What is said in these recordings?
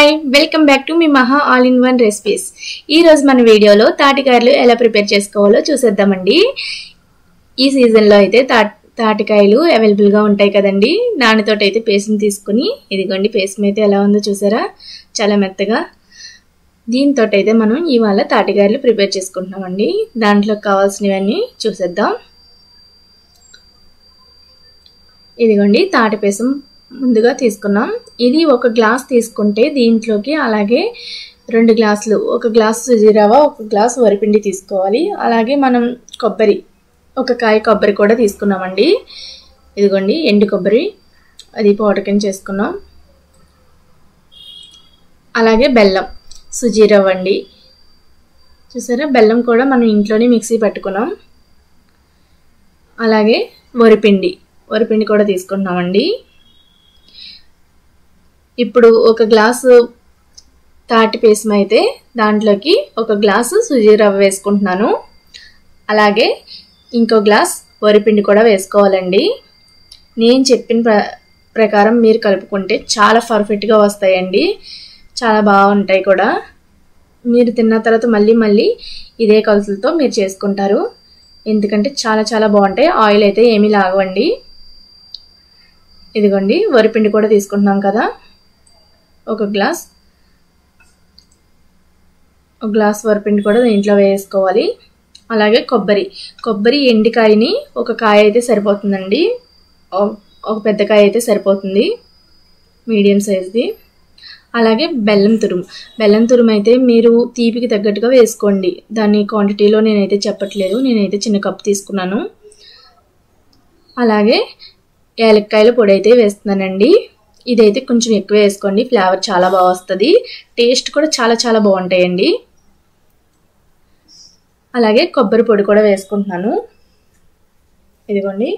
Hi welcome back to me మహా all in one recipes. ఈ రోజు మన వీడియోలో తాటికాయలు ఎలా ప్రిపేర్ చేసుకోవాలో చూసేద్దామండి. ఈ సీజన్లో అయితే తాటికాయలు అవైలబుల్గా ఉంటాయి కదండి. దానితోటి అయితే పేస్ట్ని తీసుకుని ఇదిగోండి పేస్ట్ అయితే ఎలా ఉందో చూసారా, చాలా మెత్తగా. దీంతో అయితే మనం ఇవాళ తాటికాయలు ప్రిపేర్ చేసుకుంటున్నామండి. దాంట్లో కావాల్సినవన్నీ చూసేద్దాం. ఇదిగోండి తాటి పేసం ముందుగా తీసుకున్నాం. ఇది ఒక గ్లాస్ తీసుకుంటే దీంట్లోకి అలాగే 2 గ్లాసులు, ఒక గ్లాస్ సుజీ రవ్వ, ఒక గ్లాస్ వరిపిండి తీసుకోవాలి. అలాగే మనం కొబ్బరి, ఒక కాయ కొబ్బరి కూడా తీసుకున్నామండి. ఇదిగోండి ఎండు కొబ్బరి, అది పౌడర్ కింద చేసుకున్నాం. అలాగే బెల్లం, సుజీ రవ్వ అండి. చూసారా, బెల్లం కూడా మనం ఇంట్లోనే మిక్సీ పెట్టుకున్నాం. అలాగే వరిపిండి కూడా తీసుకుంటున్నామండి. ఇప్పుడు ఒక గ్లాసు తాటి పేసం అయితే దాంట్లోకి ఒక గ్లాసు సుజీ రవ్వ వేసుకుంటున్నాను. అలాగే ఇంకో గ్లాస్ వరిపిండి కూడా వేసుకోవాలండి. నేను చెప్పిన ప్రకారం మీరు కలుపుకుంటే చాలా పర్ఫెక్ట్గా వస్తాయండి, చాలా బాగుంటాయి కూడా. మీరు తిన్న తర్వాత మళ్ళీ ఇదే కొలతలతో మీరు చేసుకుంటారు, ఎందుకంటే చాలా బాగుంటాయి. ఆయిల్ అయితే ఏమీ లాగవండి. ఇదిగోండి వరిపిండి కూడా తీసుకుంటున్నాం కదా, ఒక గ్లాస్ వరిపిండి కూడా దీంట్లో వేసుకోవాలి. అలాగే కొబ్బరి ఎండికాయని ఒక కాయ అయితే సరిపోతుందండి, ఒక పెద్ద కాయ అయితే సరిపోతుంది, మీడియం సైజ్ది. అలాగే బెల్లం తురుము అయితే మీరు తీపికి తగ్గట్టుగా వేసుకోండి. దాని క్వాంటిటీలో నేనైతే చెప్పట్లేదు, నేనైతే చిన్న కప్పు తీసుకున్నాను. అలాగే యాలక్కాయల పొడి అయితే వేస్తున్నానండి. ఇదైతే కొంచెం ఎక్కువ వేసుకోండి, ఫ్లేవర్ చాలా బాగా వస్తుంది, టేస్ట్ కూడా చాలా బాగుంటాయండి. అలాగే కొబ్బరి పొడి కూడా వేసుకుంటున్నాను. ఇదిగోండి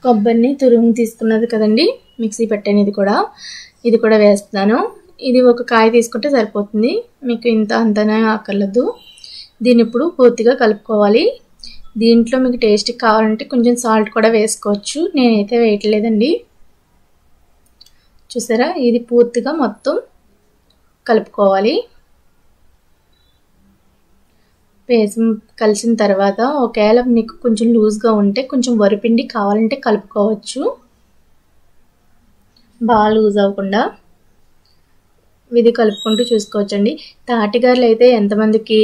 కొబ్బరిని తురుము తీసుకున్నది కదండి, మిక్సీ పెట్టాను, ఇది కూడా వేస్తున్నాను. ఇది ఒక కాయ తీసుకుంటే సరిపోతుంది, మీకు అంతనే అక్కర్లేదు. దీన్ని ఇప్పుడు పూర్తిగా కలుపుకోవాలి. దీంట్లో మీకు టేస్ట్ కావాలంటే కొంచెం సాల్ట్ కూడా వేసుకోవచ్చు, నేనైతే వేయట్లేదండి. చూసారా, ఇది పూర్తిగా మొత్తం కలుపుకోవాలి. పేసం కలిసిన తర్వాత ఒకవేళ మీకు కొంచెం లూజ్గా ఉంటే కొంచెం వరిపిండి కావాలంటే కలుపుకోవచ్చు, బాగా లూజ్ అవ్వకుండా. ఇది కలుపుకుంటూ చూసుకోవచ్చండి. తాటిగారులు అయితే ఎంతమందికి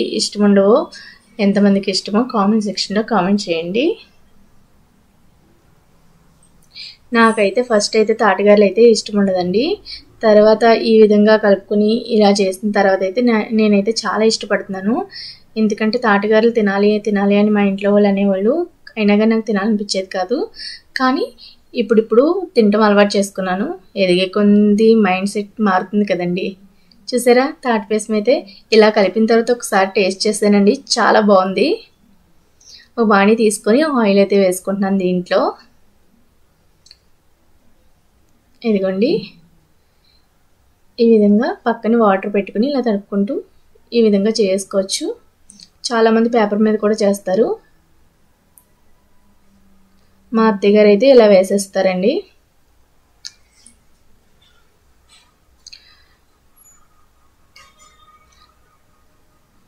ఇష్టమో కామెంట్ సెక్షన్లో కామెంట్ చేయండి. నాకైతే ఫస్ట్ అయితే తాటిగారులు అయితే ఇష్టం ఉండదండి. తర్వాత ఈ విధంగా కలుపుకొని ఇలా చేసిన తర్వాత అయితే నేనైతే చాలా ఇష్టపడుతున్నాను. ఎందుకంటే తాటిగారులు తినాలి అని మా ఇంట్లో వాళ్ళు అనేవాళ్ళు, అయినా కానీ నాకు తినాలనిపించేది కాదు. కానీ ఇప్పుడు తినటం అలవాటు చేసుకున్నాను. ఎదిగే కొద్ది మైండ్ సెట్ మారుతుంది కదండి. చూసారా, తాటి పేసం అయితే ఇలా కలిపిన తర్వాత ఒకసారి టేస్ట్ చేసానండి, చాలా బాగుంది. ఒక బాణీ తీసుకొని ఆయిల్ అయితే వేసుకుంటున్నాను దీంట్లో. ఇదిగోండి ఈ విధంగా పక్కన వాటర్ పెట్టుకుని ఇలా తడుపుకుంటూ ఈ విధంగా చేసుకోవచ్చు. చాలామంది పేపర్ మీద కూడా చేస్తారు, మా అత్తయ్య గారు అయితే ఇలా వేసేస్తారండి.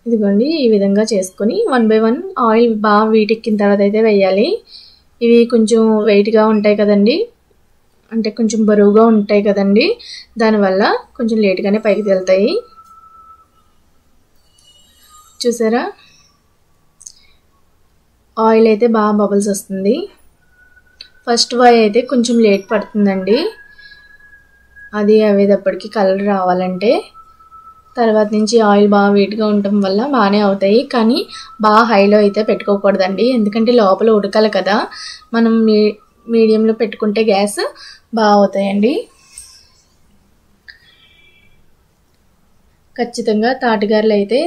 ఇదిగోండి ఈ విధంగా చేసుకొని 1 by 1 ఆయిల్ బాగా వీటెక్కిన తర్వాత అయితే వేయాలి. ఇవి కొంచెం వెయిట్గా ఉంటాయి కదండి, అంటే కొంచెం బరువుగా ఉంటాయి కదండి, దానివల్ల కొంచెం లేట్గానే పైకి తేలుతాయి. చూసారా, ఆయిల్ అయితే బాగా బబుల్స్ వస్తుంది. ఫస్ట్ వాయి అయితే కొంచెం లేట్ పడుతుందండి, అది అవేటప్పటికి కలర్ రావాలంటే. తర్వాత నుంచి ఆయిల్ బాగా వీట్గా ఉండటం వల్ల బాగానే అవుతాయి, కానీ బాగా హైలో అయితే పెట్టుకోకూడదండి, ఎందుకంటే లోపల ఉడకాలి కదా. మనం మీడియంలో పెట్టుకుంటే గ్యాస్ బాగా అవుతాయండి. ఖచ్చితంగా తాటిగారులు అయితే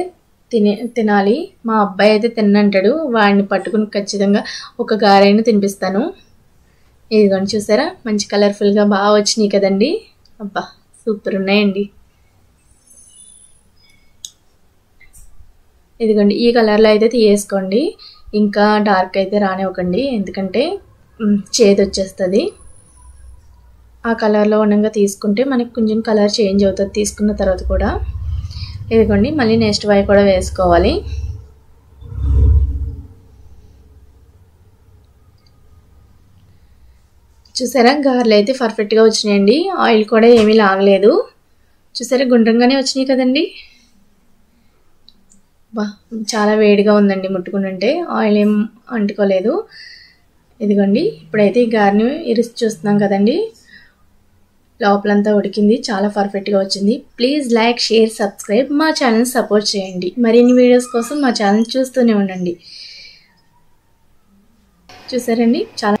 తినాలి. మా అబ్బాయి అయితే తిన్నంటాడు, వాడిని పట్టుకుని ఖచ్చితంగా ఒక గారైనా తినిపిస్తాను. ఇదిగోండి చూసారా, మంచి కలర్ఫుల్గా బాగా వచ్చినాయి కదండి, అబ్బా సూపర్ ఉన్నాయండి. ఇదిగోండి ఈ కలర్లో అయితే తీయేసుకోండి, ఇంకా డార్క్ అయితే రానివ్వకండి, ఎందుకంటే చేదు వచ్చేస్తుంది. ఆ కలర్లో ఉండగా తీసుకుంటే మనకి కొంచెం కలర్ చేంజ్ అవుతుంది తీసుకున్న తర్వాత కూడా. ఇదిగోండి మళ్ళీ నెక్స్ట్ వై కూడా వేసుకోవాలి. చూసారా గారెలు అయితే పర్ఫెక్ట్గా వచ్చినాయండి. ఆయిల్ కూడా ఏమీ లాగలేదు. చూసారా గుండ్రంగానే వచ్చినాయి కదండి. బా చాలా వేడిగా ఉందండి, ముట్టుకుంటుంటే ఆయిల్ ఏం అంటుకోలేదు. ఇదిగోండి ఇప్పుడైతే ఈ గారెని ఇరిసి చూస్తున్నాం కదండి, లోపలంతా ఉడికింది, చాలా పర్ఫెక్ట్గా వచ్చింది. ప్లీజ్ లైక్, షేర్, సబ్స్క్రైబ్, మా ఛానల్ సపోర్ట్ చేయండి. మరిన్ని వీడియోస్ కోసం మా ఛానల్ చూస్తూనే ఉండండి. చూసారండి చాలా